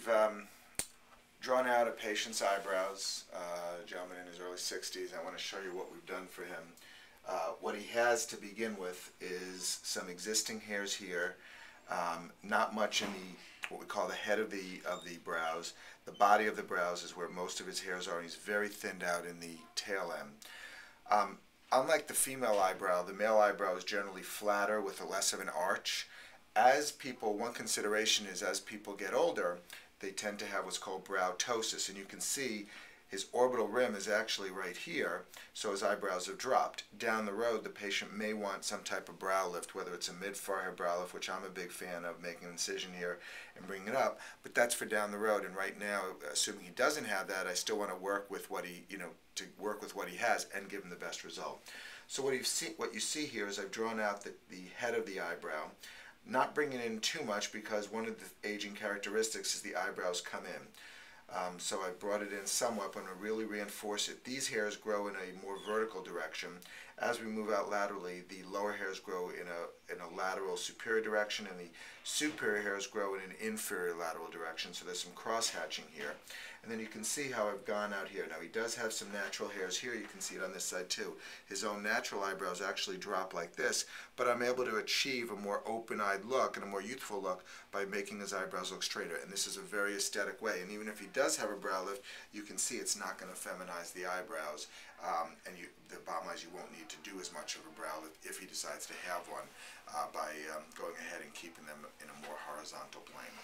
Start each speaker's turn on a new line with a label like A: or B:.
A: we've drawn out a patient's eyebrows, a gentleman in his early 60s. I want to show you what we've done for him. What he has to begin with is some existing hairs here, not much in what we call the head of the brows. The body of the brows is where most of his hairs are, and he's very thinned out in the tail end. Unlike the female eyebrow, the male eyebrow is generally flatter with a less of an arch. One consideration is as people get older, they tend to have what's called brow ptosis, and you can see his orbital rim is actually right here, so his eyebrows have dropped. Down the road, the patient may want some type of brow lift, whether it's a mid-forehead brow lift, which I'm a big fan of, making an incision here and bringing it up, but that's for down the road. And right now, assuming he doesn't have that, I still want to work with what he, to work with what he has and give him the best result. So what you see here is I've drawn out the head of the eyebrow, not bringing in too much because one of the aging characteristics is the eyebrows come in. So I brought it in somewhat, but I'm going to really reinforce it. These hairs grow in a more vertical direction. As we move out laterally, the lower hairs grow in a lateral superior direction, and the superior hairs grow in an inferior lateral direction. So there's some cross-hatching here. And then you can see how I've gone out here. Now he does have some natural hairs here. You can see it on this side too. His own natural eyebrows actually drop like this, but I'm able to achieve a more open-eyed look and a more youthful look by making his eyebrows look straighter. And this is a very aesthetic way. And even if he does have a brow lift, you can see it's not going to feminize the eyebrows. And the bottom line is you won't need to do as much of a brow lift if he decides to have one by going ahead and keeping them in a more horizontal plane.